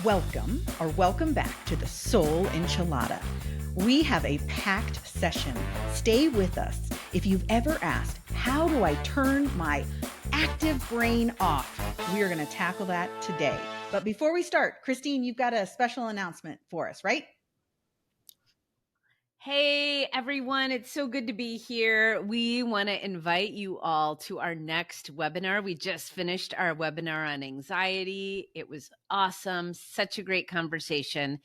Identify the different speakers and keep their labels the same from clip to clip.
Speaker 1: Welcome back to the Soul Enchilada. We have a packed session. Stay with us. If you've ever asked, how do I turn my active brain off? We are going to tackle that today. But before we start, Christine, you've got a special announcement for us, right?
Speaker 2: Hey, everyone. It's so good to be here. We want to invite you all to our next webinar. We just finished our webinar on anxiety. It was awesome. Such a great conversation.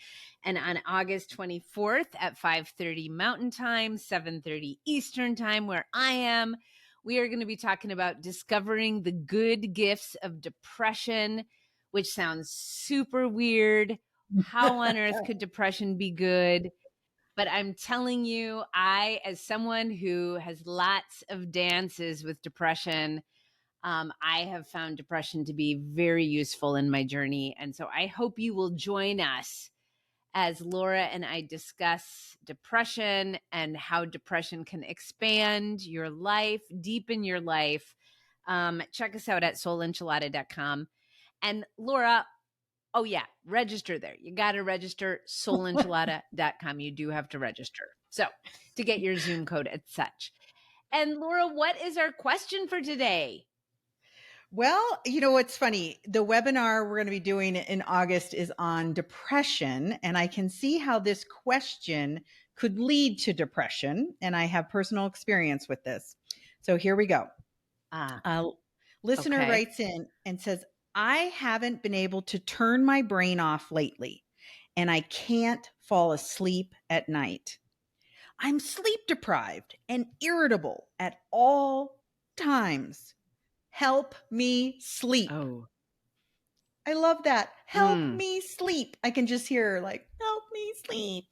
Speaker 2: And on August 24th at 5:30 Mountain Time, 7:30 Eastern Time, where I am, we are going to be talking about discovering the good gifts of depression, which sounds super weird. How on earth could depression be good? But I'm telling you, as someone who has lots of dances with depression, I have found depression to be very useful in my journey. And so I hope you will join us as Laura and I discuss depression and how depression can expand your life, deepen your life. Check us out at soulenchilada.com. And Laura, oh, yeah. Register there. You got to register soulenchilada.com. You do have to register. So to get your Zoom code and such. And Laura, what is our question for today?
Speaker 1: Well, you know, what's funny. The webinar we're going to be doing in August is on depression. And I can see how this question could lead to depression. And I have personal experience with this. So here we go. Listener writes in and says, I haven't been able to turn my brain off lately, and I can't fall asleep at night. I'm sleep deprived and irritable at all times. Help me sleep.
Speaker 2: Oh,
Speaker 1: I love that. Help me sleep. I can just hear like, help me sleep.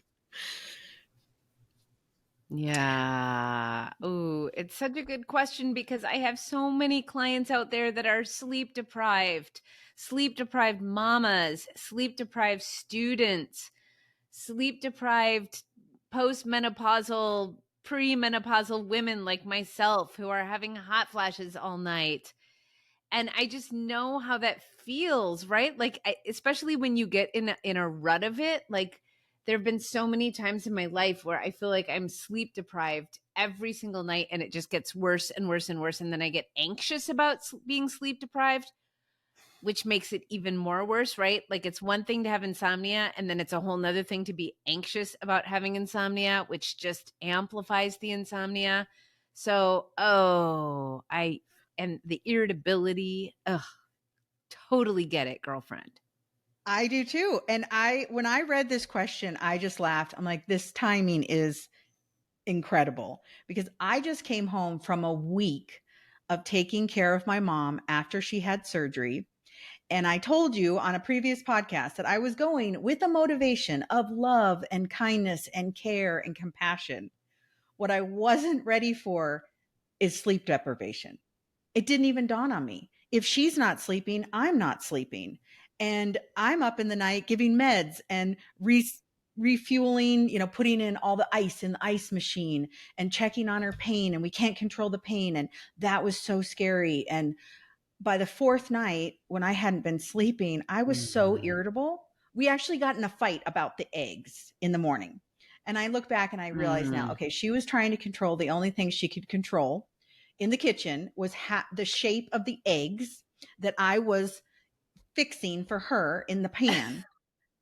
Speaker 2: Yeah. Oh, it's such a good question because I have so many clients out there that are sleep deprived mamas, sleep deprived students, sleep deprived postmenopausal, premenopausal women like myself who are having hot flashes all night. And I just know how that feels, right? Like, especially when you get in a rut of it, like there have been so many times in my life where I feel like I'm sleep deprived every single night and it just gets worse and worse and worse. And then I get anxious about being sleep deprived, which makes it even more worse, right? Like it's one thing to have insomnia and then it's a whole nother thing to be anxious about having insomnia, which just amplifies the insomnia. So, and the irritability, totally get it, girlfriend.
Speaker 1: I do too. And when I read this question, I just laughed. I'm like, this timing is incredible because I just came home from a week of taking care of my mom after she had surgery. And I told you on a previous podcast that I was going with a motivation of love and kindness and care and compassion. What I wasn't ready for is sleep deprivation. It didn't even dawn on me. If she's not sleeping, I'm not sleeping. And I'm up in the night giving meds and refueling, putting in all the ice in the ice machine and checking on her pain. And we can't control the pain. And that was so scary. And by the fourth night, when I hadn't been sleeping, I was so irritable. We actually got in a fight about the eggs in the morning. And I look back and I realize now, okay, she was trying to control the only thing she could control in the kitchen was the shape of the eggs that I was fixing for her in the pan.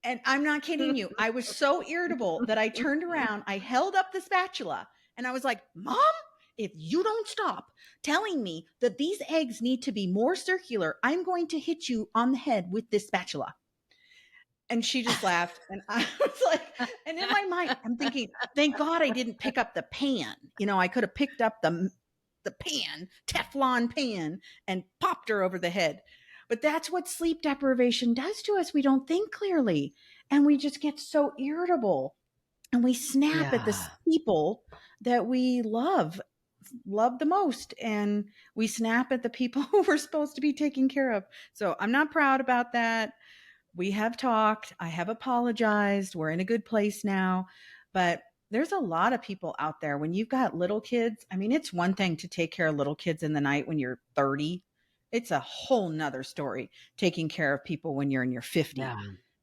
Speaker 1: And I'm not kidding you. I was so irritable that I turned around, I held up the spatula, and I was like, Mom, if you don't stop telling me that these eggs need to be more circular, I'm going to hit you on the head with this spatula. And she just laughed. And I was like, and in my mind, I'm thinking, thank God I didn't pick up the pan. I could have picked up the pan, Teflon pan, and popped her over the head. But that's what sleep deprivation does to us. We don't think clearly, and we just get so irritable, and we snap at the people that we love the most, and we snap at the people who we're supposed to be taking care of. So I'm not proud about that. We have talked. I have apologized. We're in a good place now, but there's a lot of people out there when you've got little kids. I mean, it's one thing to take care of little kids in the night when you're 30. It's a whole nother story taking care of people when you're in your 50s.
Speaker 2: Yeah.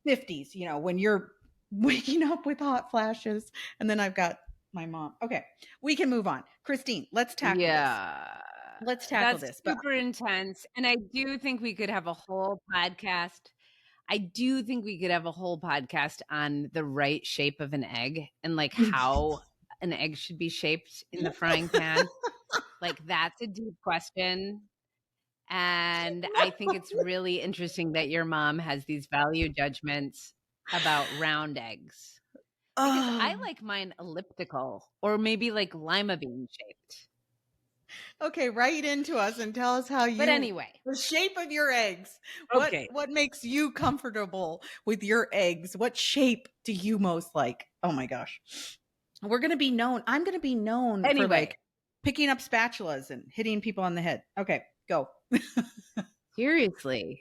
Speaker 1: 50s, when you're waking up with hot flashes. And then I've got my mom. Okay, we can move on. Christine, let's tackle this.
Speaker 2: Yeah,
Speaker 1: Let's tackle
Speaker 2: that's
Speaker 1: this. But
Speaker 2: super intense. And I do think we could have a whole podcast. I do think we could have a whole podcast on the right shape of an egg and like how an egg should be shaped in the frying pan. Like that's a deep question. And I think it's really interesting that your mom has these value judgments about round eggs because I
Speaker 1: oh,
Speaker 2: like mine elliptical or maybe like lima bean shaped.
Speaker 1: okay, write into us and tell us how
Speaker 2: But
Speaker 1: you
Speaker 2: anyway,
Speaker 1: the shape of your eggs. What
Speaker 2: okay.
Speaker 1: what makes you comfortable with your eggs? What shape do you most like? Oh my gosh. I'm going to be known for
Speaker 2: Anyway,
Speaker 1: like picking up spatulas and hitting people on the head. Okay, go.
Speaker 2: seriously,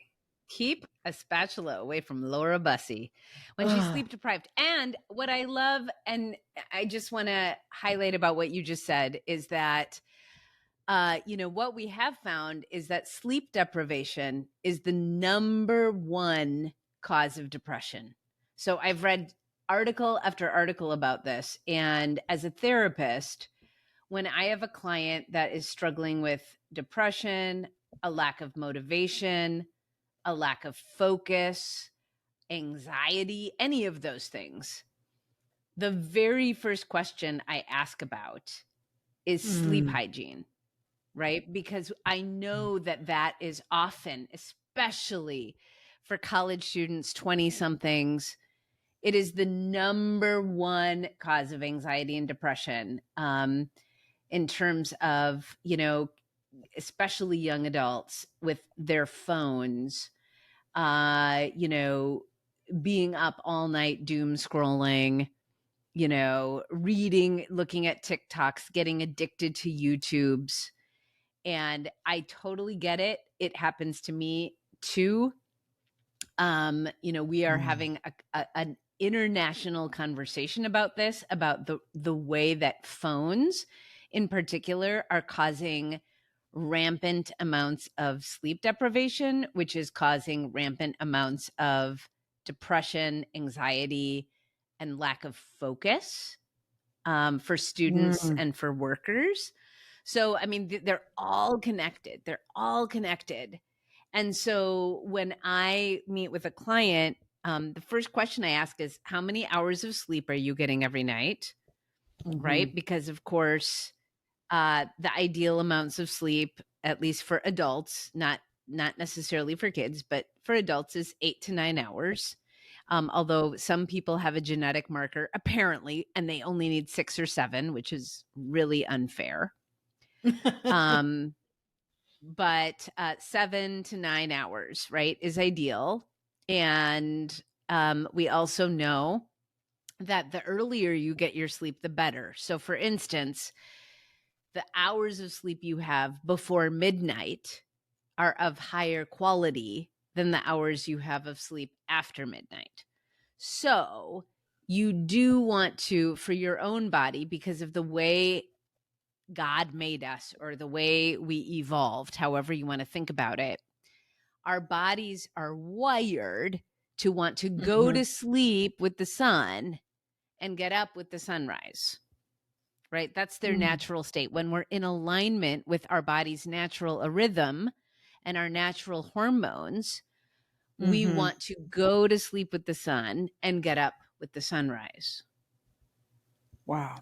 Speaker 2: keep a spatula away from Laura Bussey when she's
Speaker 1: Ugh.
Speaker 2: sleep deprived. And what I love, and I just want to highlight about what you just said, is that what we have found is that sleep deprivation is the number one cause of depression. So I've read article after article about this. And as a therapist, when I have a client that is struggling with depression, a lack of motivation, a lack of focus, anxiety, any of those things, the very first question I ask about is sleep
Speaker 1: Mm.
Speaker 2: hygiene, right? Because I know that that is often, especially for college students, 20 somethings, it is the number one cause of anxiety and depression in terms of, especially young adults with their phones, being up all night doom scrolling, reading, looking at TikToks, getting addicted to YouTubes. And I totally get it. It happens to me too. We are
Speaker 1: Mm.
Speaker 2: having an international conversation about this, about the way that phones in particular are causing rampant amounts of sleep deprivation, which is causing rampant amounts of depression, anxiety, and lack of focus for students
Speaker 1: Mm.
Speaker 2: and for workers. So, I mean, they're all connected. They're all connected. And so when I meet with a client, the first question I ask is, how many hours of sleep are you getting every night?
Speaker 1: Mhm.
Speaker 2: Right? Because, of course, the ideal amounts of sleep, at least for adults, not necessarily for kids, but for adults, is 8 to 9 hours. Although some people have a genetic marker, apparently, and they only need 6 or 7, which is really unfair. Um, but 7 to 9 hours, right, is ideal. And we also know that the earlier you get your sleep, the better. So, for instance, the hours of sleep you have before midnight are of higher quality than the hours you have of sleep after midnight. So, you do want to, for your own body, because of the way God made us or the way we evolved, however you want to think about it, our bodies are wired to want to go
Speaker 1: Mhm.
Speaker 2: to sleep with the sun and get up with the sunrise, right? That's their
Speaker 1: Mm.
Speaker 2: natural state. When we're in alignment with our body's natural rhythm and our natural hormones, we
Speaker 1: Mhm.
Speaker 2: want to go to sleep with the sun and get up with the sunrise.
Speaker 1: Wow.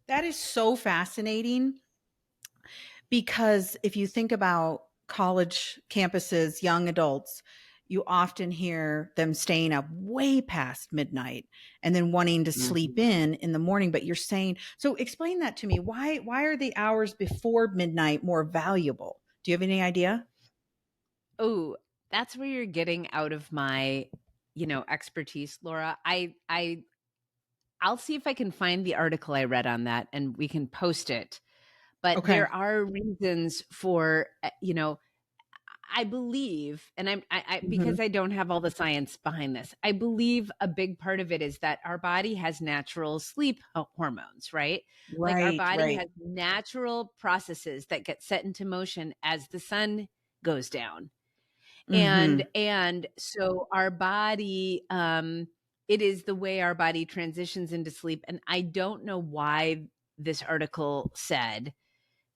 Speaker 1: That is so fascinating because if you think about college campuses, young adults, you often hear them staying up way past midnight and then wanting to sleep
Speaker 2: Mhm.
Speaker 1: in the morning. But you're saying, so explain that to me. Why are the hours before midnight more valuable? Do you have any idea?
Speaker 2: Oh, that's where you're getting out of my, expertise, Laura. I'll see if I can find the article I read on that and we can post it. But
Speaker 1: Okay.
Speaker 2: there are reasons for, I believe, and
Speaker 1: Mhm.
Speaker 2: because I don't have all the science behind this, I believe a big part of it is that our body has natural sleep hormones, right? Like our
Speaker 1: Right,
Speaker 2: body
Speaker 1: right.
Speaker 2: has natural processes that get set into motion as the sun goes down.
Speaker 1: Mhm.
Speaker 2: And so our body, it is the way our body transitions into sleep, and I don't know why this article said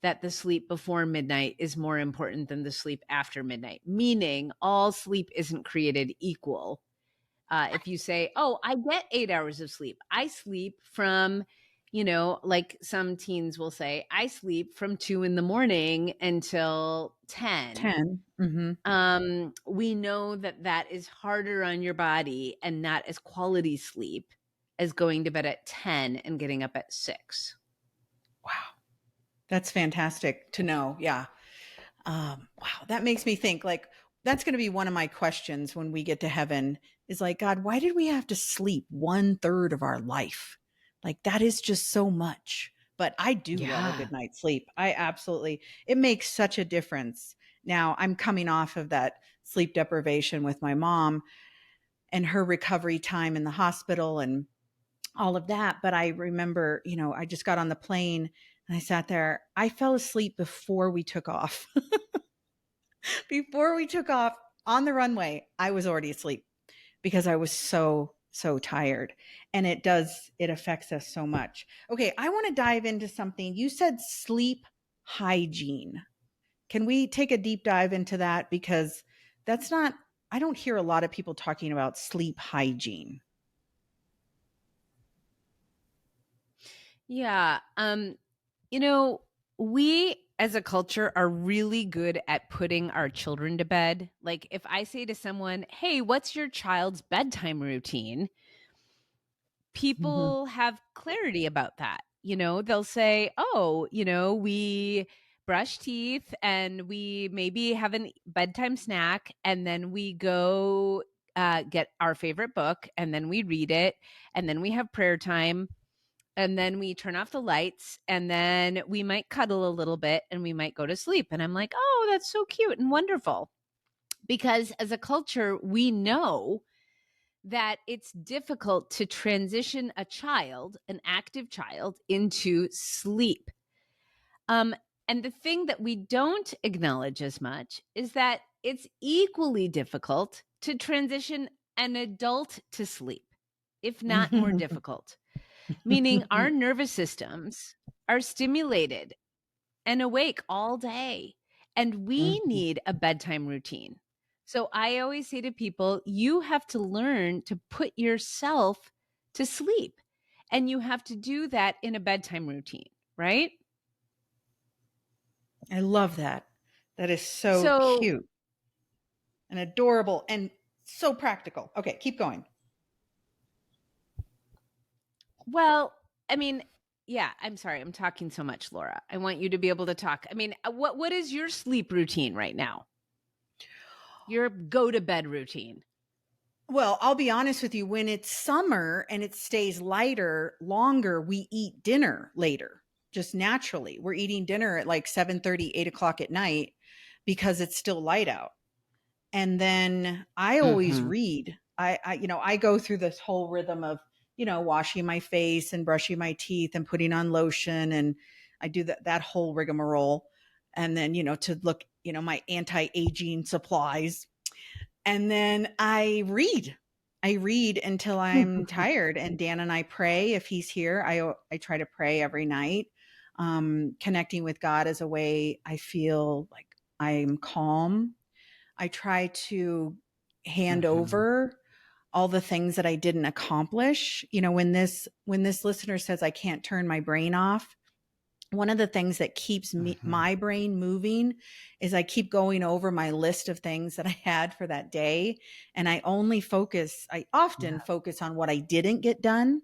Speaker 2: that the sleep before midnight is more important than the sleep after midnight, meaning all sleep isn't created equal. If you say, "Oh, I get 8 hours of sleep. I sleep from," like some teens will say, "I sleep from 2 in the morning until 10."
Speaker 1: 10. Mhm.
Speaker 2: We know that that is harder on your body and not as quality sleep as going to bed at 10 and getting up at 6.
Speaker 1: Wow. That's fantastic to know. Yeah. Wow, that makes me think like that's going to be one of my questions when we get to heaven is like, God, why did we have to sleep 1/3 of our life? Like that is just so much. But I do love a
Speaker 2: Yeah.
Speaker 1: good night's sleep. I absolutely, it makes such a difference. Now I'm coming off of that sleep deprivation with my mom and her recovery time in the hospital and all of that. But I remember, I just got on the plane and I sat there. I fell asleep before we took off. Before we took off on the runway, I was already asleep because I was so tired. And it affects us so much. Okay, I want to dive into something. You said sleep hygiene. Can we take a deep dive into that? Because that's not, I don't hear a lot of people talking about sleep hygiene.
Speaker 2: Yeah. You know, we as a culture are really good at putting our children to bed. Like if I say to someone, "Hey, what's your child's bedtime routine?"
Speaker 1: Mhm.
Speaker 2: People have clarity about that. They'll say, "Oh, we brush teeth and we maybe have a bedtime snack and then we go get our favorite book and then we read it and then we have prayer time and then we turn off the lights and then we might cuddle a little bit and we might go to sleep." And I'm like, "Oh, that's so cute and wonderful." Because as a culture, we know that it's difficult to transition a child, an active child, into sleep. Um, and the thing that we don't acknowledge as much is that it's equally difficult to transition an adult to sleep, if not more difficult, meaning our nervous systems are stimulated and awake all day. And we
Speaker 1: Mhm.
Speaker 2: need a bedtime routine. So I always say to people, you have to learn to put yourself to sleep. And you have to do that in a bedtime routine, right?
Speaker 1: I love that. That is so
Speaker 2: So,
Speaker 1: cute and adorable and so practical. Okay, keep going.
Speaker 2: well, I mean, yeah, I'm sorry. I'm talking so much, Laura. I want you to be able to talk. I mean, what is your sleep routine right now? Your go to bed routine?
Speaker 1: Well, I'll be honest with you. When it's summer and it stays lighter longer, we eat dinner later, just naturally. We're eating dinner at like 7:30, 8 o'clock at night because it's still light out. And then I always
Speaker 2: Mhm.
Speaker 1: read. I go through this whole rhythm of, washing my face and brushing my teeth and putting on lotion. And I do that whole rigmarole. And then, to look, my anti-aging supplies. And then I read until I'm tired. And Dan and I pray if he's here. I try to pray every night. Connecting with God is a way I feel like I'm calm. I try to hand
Speaker 2: Mhm.
Speaker 1: over all the things that I didn't accomplish. When this listener says I can't turn my brain off, one of the things that keeps
Speaker 2: Mhm.
Speaker 1: my brain moving is I keep going over my list of things that I had for that day. And I often focus on what I didn't get done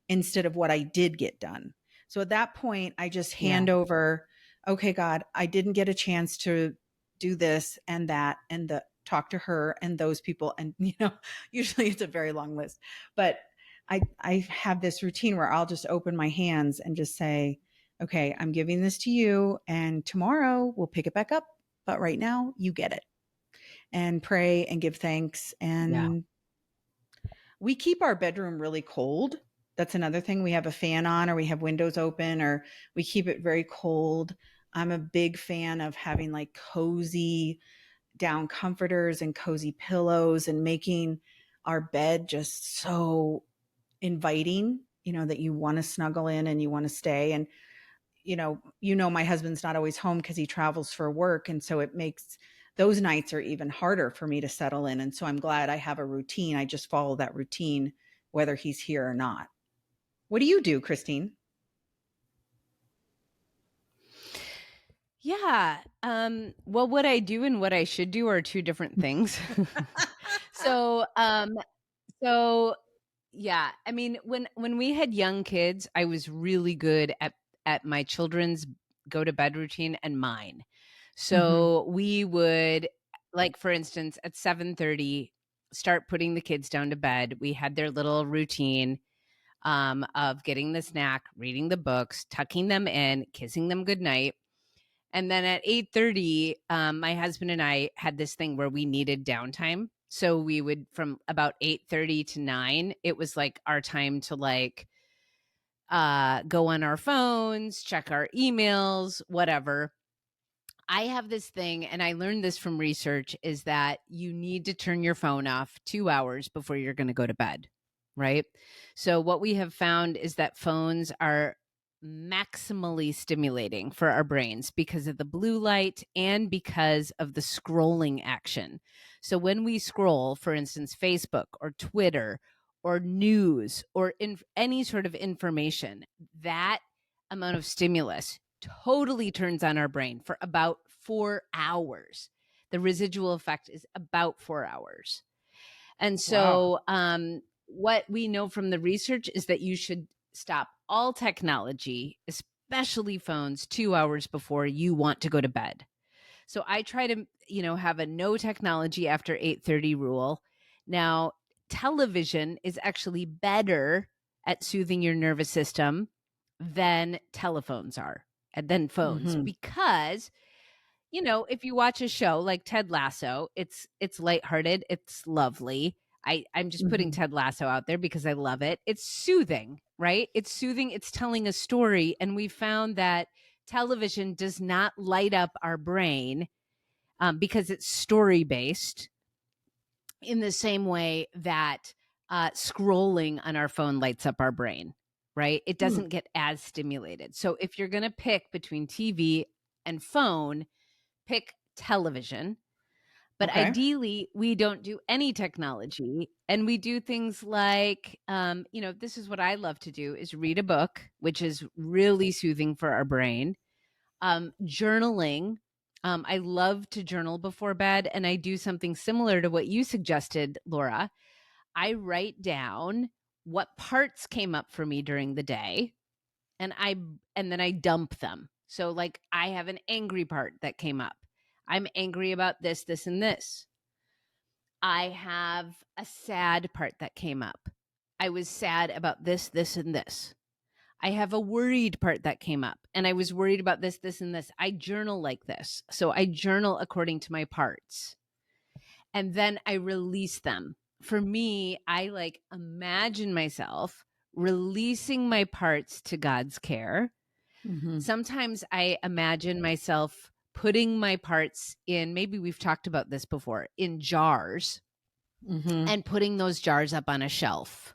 Speaker 1: instead of what I did get done. So at that point, I just
Speaker 2: Yeah.
Speaker 1: hand over, okay, God, I didn't get a chance to do this and that and the talk to her and those people. And, usually it's a very long list, but I have this routine where I'll just open my hands and just say, okay, I'm giving this to you and tomorrow we'll pick it back up. But right now you get it and pray and give thanks.
Speaker 2: Yeah.
Speaker 1: And we keep our bedroom really cold. That's another thing. We have a fan on or we have windows open or we keep it very cold. I'm a big fan of having like cozy down comforters and cozy pillows and making our bed just so inviting, that you want to snuggle in and you want to stay. And my husband's not always home because he travels for work, and so it makes those nights are even harder for me to settle in. And so I'm glad I have a routine. I just follow that routine whether he's here or not. What do you do, Christine?
Speaker 2: Yeah. Well, what I do and what I should do are two different things. so, um, so yeah, I mean, when we had young kids, I was really good at my children's go to bed routine and mine.
Speaker 1: Mm-hmm.
Speaker 2: So we would, like, for instance, at 7:30, start putting the kids down to bed. We had their little routine of getting the snack, reading the books, tucking them in, kissing them goodnight. And then at 8:30, my husband and I had this thing where we needed downtime. So we would, from about 8:30 to 9, it was like our time to go on our phones, check our emails, whatever. I have this thing, and I learned this from research, is that you need to turn your phone off 2 hours before you're going to go to bed, right? So, what we have found is that phones are maximally stimulating for our brains because of the blue light and because of the scrolling action. So, when we scroll, for instance, Facebook or Twitter or news or any sort of information, that amount of stimulus totally turns on our brain for about 4 hours. The residual effect is about 4 hours. And
Speaker 1: Wow.
Speaker 2: so, what we know from the research is that you should stop all technology, especially phones, 2 hours before you want to go to bed. So I try to, have a no technology after 8:30 rule. Now, television is actually better at soothing your nervous system than telephones are, and than phones,
Speaker 1: Mm-hmm.
Speaker 2: because if you watch a show like Ted Lasso, it's lighthearted, it's lovely. I'm just putting
Speaker 1: Mm-hmm.
Speaker 2: Ted Lasso out there because I love it. It's soothing, right? It's soothing. It's telling a story, and we found that television does not light up our brain because it's story based in the same way that scrolling on our phone lights up our brain, right? It doesn't get as stimulated. So if you're going to pick between TV and phone, pick television. But
Speaker 1: Okay.
Speaker 2: ideally, we don't do any technology, and we do things like, this is what I love to do: is read a book, which is really soothing for our brain. Journaling. I love to journal before bed, and I do something similar to what you suggested, Laura. I write down what parts came up for me during the day, and then I dump them. So, like, I have an angry part that came up. I'm angry about this, this, and this. I have a sad part that came up. I was sad about this, this, and this. I have a worried part that came up, and I was worried about this, this, and this. I journal like this. So I journal according to my parts, and then I release them. For me, I imagine myself releasing my parts to God's care.
Speaker 1: Mm-hmm.
Speaker 2: Sometimes I imagine myself putting my parts in, maybe we've talked about this before, in jars,
Speaker 1: Mm-hmm.
Speaker 2: and putting those jars up on a shelf,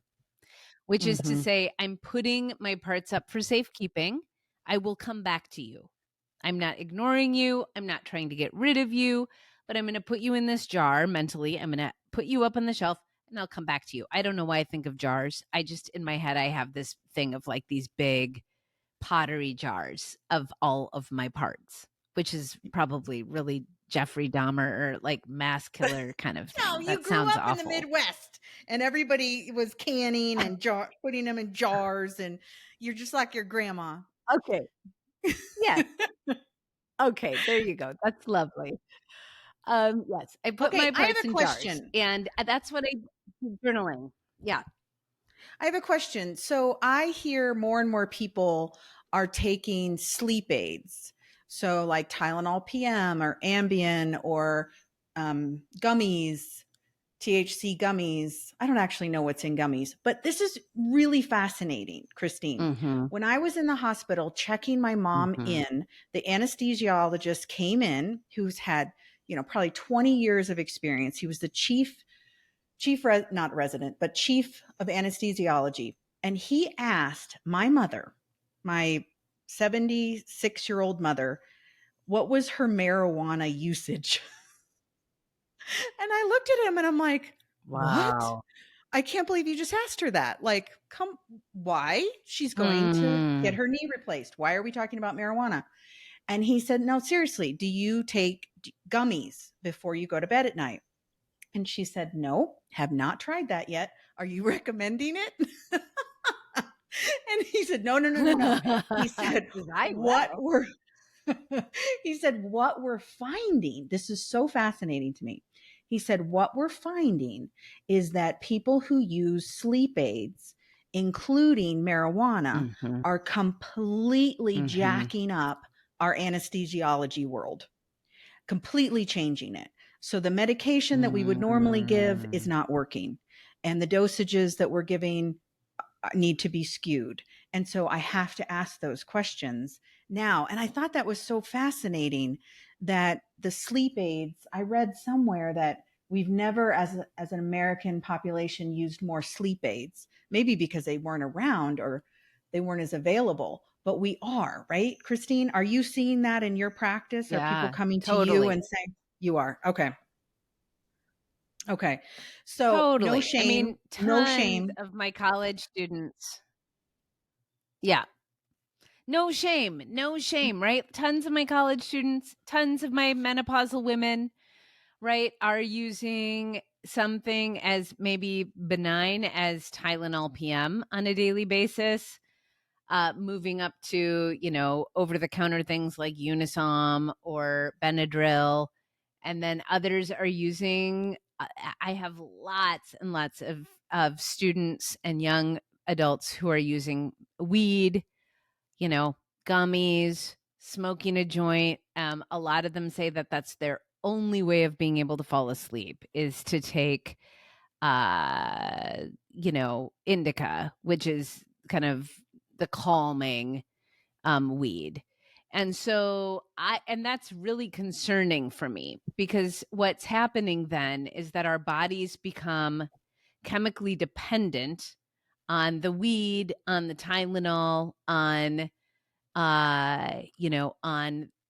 Speaker 2: which is to
Speaker 1: Mm-hmm.
Speaker 2: say, I'm putting my parts up for safekeeping. I will come back to you. I'm not ignoring you. I'm not trying to get rid of you, but I'm going to put you in this jar mentally. I'm going to put you up on the shelf, and I'll come back to you. I don't know why I think of jars. I just, in my head, I have this thing of like these big pottery jars of all of my parts, which is probably really Jeffrey Dahmer or like mass killer kind of
Speaker 1: No,
Speaker 2: thing.
Speaker 1: you
Speaker 2: That
Speaker 1: grew
Speaker 2: sounds
Speaker 1: up in the
Speaker 2: awful.
Speaker 1: Midwest and everybody was canning and putting them in jars, and you're just like your grandma.
Speaker 2: Okay. Yes. Okay. There you go. That's lovely. Yes, I put
Speaker 1: Okay,
Speaker 2: my
Speaker 1: I have
Speaker 2: parts
Speaker 1: a
Speaker 2: in jars,
Speaker 1: question.
Speaker 2: and that's what I do journaling. Yeah.
Speaker 1: I have a question. So I hear more and more people are taking sleep aids. So like Tylenol PM or Ambien or gummies, THC gummies. I don't actually know what's in gummies, but this is really fascinating, Christine.
Speaker 2: Mhm.
Speaker 1: When I was in the hospital checking my mom
Speaker 2: Mhm.
Speaker 1: in, the anesthesiologist came in who's had, probably 20 years of experience. He was the not resident, but chief of anesthesiology. And he asked my mother, my 76-year-old mother, what was her marijuana usage? And I looked at him and I'm like, what?
Speaker 2: Wow.
Speaker 1: I can't believe you just asked her that. Like, why? She's going to get
Speaker 2: Hmm.
Speaker 1: her knee replaced. Why are we talking about marijuana? And he said, no, seriously, do you take gummies before you go to bed at night? And she said, no, have not tried that yet. Are you recommending it? And he said, no, no, no, no, no. He said,
Speaker 2: 'Cause I
Speaker 1: what
Speaker 2: will.
Speaker 1: we're he said, what we're finding, this is so fascinating to me. He said, what we're finding is that people who use sleep aids, including marijuana,
Speaker 2: Mhm.
Speaker 1: are completely
Speaker 2: Mhm.
Speaker 1: jacking up our anesthesiology world, completely changing it. So the medication that we would normally give is
Speaker 2: Mm.
Speaker 1: not working. And the dosages that we're giving need to be skewed. And so I have to ask those questions now. And I thought that was so fascinating that the sleep aids, I read somewhere that we've never, as an American population, used more sleep aids, maybe because they weren't around or they weren't as available. But we are, right? Christine, are you seeing that in your practice? Are people
Speaker 2: Yeah,
Speaker 1: coming to you
Speaker 2: totally.
Speaker 1: and saying, you are? Okay. Okay. So no
Speaker 2: Totally. I
Speaker 1: shame,
Speaker 2: mean,
Speaker 1: no
Speaker 2: tons
Speaker 1: shame.
Speaker 2: of my college students. Yeah. No shame. No shame, right? Tons of my college students, tons of my menopausal women, right, are using something as maybe benign as Tylenol PM on a daily basis, moving up to, over the counter things like Unisom or Benadryl. And then others are using, I have lots and lots of students and young adults who are using weed, you know, gummies, smoking a joint. A lot of them say that that's their only way of being able to fall asleep is to take, indica, which is kind of the calming weed. And so and that's really concerning for me because what's happening then is that our bodies become chemically dependent on the weed, on the Tylenol, on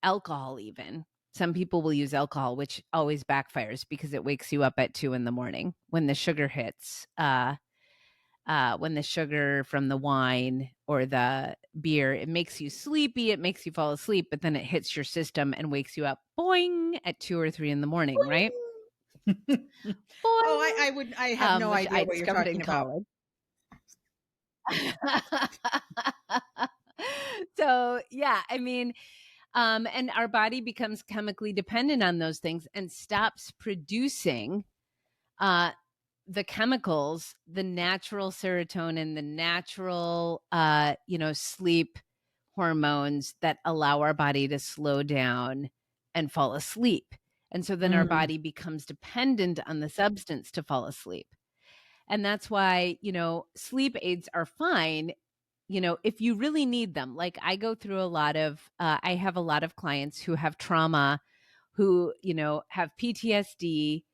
Speaker 2: alcohol even. Some people will use alcohol, which always backfires because it wakes you up at 2 a.m. when the sugar hits. When the sugar from the wine or the beer, it makes you sleepy, it makes you fall asleep, but then it hits your system and wakes you up boing at 2 or 3 a.m, right?
Speaker 1: Oh,
Speaker 2: Boing,
Speaker 1: I have no
Speaker 2: which
Speaker 1: idea
Speaker 2: I
Speaker 1: what you're
Speaker 2: discovered in
Speaker 1: talking about.
Speaker 2: college. So yeah, I mean, and our body becomes chemically dependent on those things and stops producing uh, the chemicals, the natural serotonin, the natural, sleep hormones that allow our body to slow down and fall asleep. And so then our
Speaker 1: Mm,
Speaker 2: body becomes dependent on the substance to fall asleep. And that's why, sleep aids are fine, if you really need them. Like I go through I have a lot of clients who have trauma, who, have PTSD,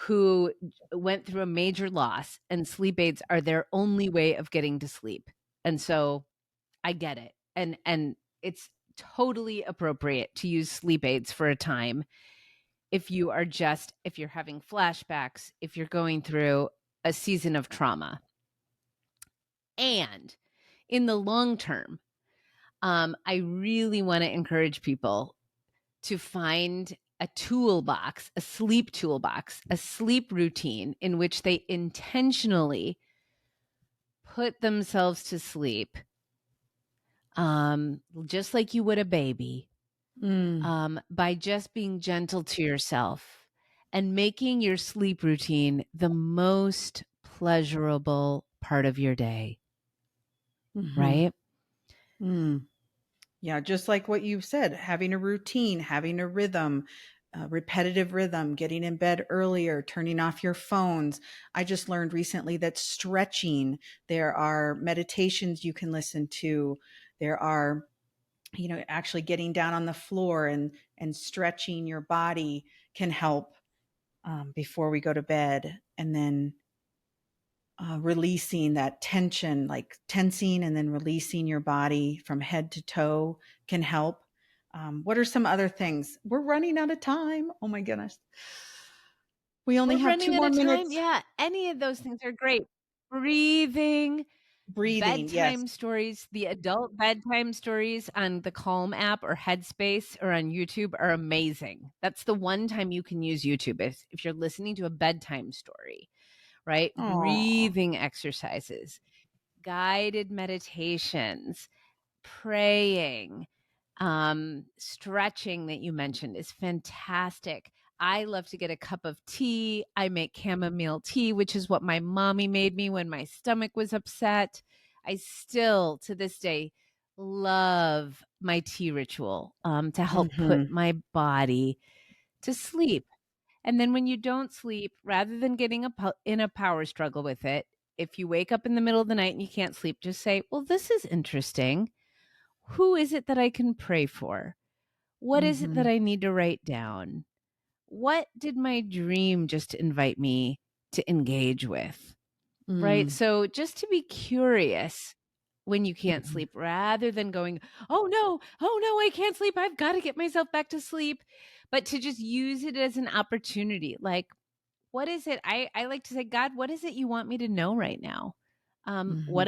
Speaker 2: who went through a major loss, and sleep aids are their only way of getting to sleep. And so I get it. And it's totally appropriate to use sleep aids for a time if you're having flashbacks, if you're going through a season of trauma. And in the long term, I really want to encourage people to find a toolbox, a sleep toolbox, a sleep routine in which they intentionally put themselves to sleep, just like you would a baby,
Speaker 1: mm,
Speaker 2: by just being gentle to yourself and making your sleep routine the most pleasurable part of your day,
Speaker 1: mhm,
Speaker 2: right?
Speaker 1: mm. Yeah, just like what you said, having a routine, having a rhythm, a repetitive rhythm, getting in bed earlier, turning off your phones. I just learned recently that stretching, there are meditations you can listen to. There are actually getting down on the floor and stretching your body can help before we go to bed. And then releasing that tension, like tensing and then releasing your body from head to toe can help. What are some other things? We're running out of time. Oh my goodness. We only
Speaker 2: We're
Speaker 1: have 2
Speaker 2: running out
Speaker 1: more
Speaker 2: of time.
Speaker 1: minutes.
Speaker 2: Yeah, any of those things are great. Breathing,
Speaker 1: Breathing. Yes.
Speaker 2: bedtime stories, the adult bedtime stories on the Calm app or Headspace or on YouTube are amazing. That's the one time you can use YouTube if you're listening to a bedtime story, right?
Speaker 1: Oh.
Speaker 2: Breathing exercises, guided meditations, praying, stretching that you mentioned is fantastic. I love to get a cup of tea. I make chamomile tea, which is what my mommy made me when my stomach was upset. I still, to this day, love my tea ritual to help put
Speaker 1: Hmm.
Speaker 2: my body to sleep. And then when you don't sleep, rather than getting in a power struggle with it, if you wake up in the middle of the night and you can't sleep, just say, well, this is interesting. Who is it that I can pray for? What is it that
Speaker 1: Hmm.
Speaker 2: I need to write down? What did my dream just invite me to engage with? Right?
Speaker 1: Mm.
Speaker 2: So just to be curious when you can't
Speaker 1: Hmm.
Speaker 2: sleep rather than going, oh no, I can't sleep. I've got to get myself back to sleep. But to just use it as an opportunity. Like, what is it? I like to say, God, what is it you want me to know right now?
Speaker 1: Hmm.
Speaker 2: What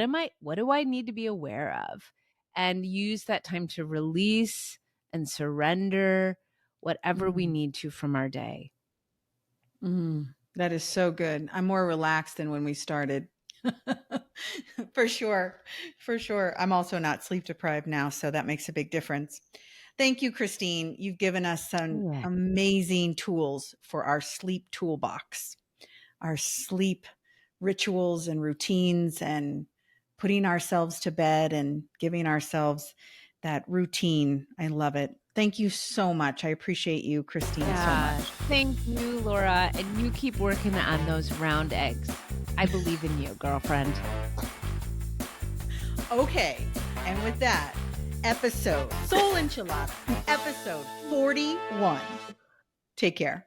Speaker 2: do I need to be aware of? And use that time to release and surrender whatever we
Speaker 1: Mm.
Speaker 2: need to from our day.
Speaker 1: Mm. That is so good. I'm more relaxed than when we started. For sure. For sure. I'm also not sleep deprived now, so that makes a big difference. Thank you, Christine. You've given us some
Speaker 2: Yeah.
Speaker 1: amazing tools for our sleep toolbox, our sleep rituals and routines, and putting ourselves to bed and giving ourselves that routine. I love it. Thank you so much. I appreciate you, Christine, so much.
Speaker 2: Yeah. Thank you, Laura. And you keep working on those round eggs. I believe in you, girlfriend.
Speaker 1: Okay. And with that, episode Soul Enchilada, episode 41. Take care.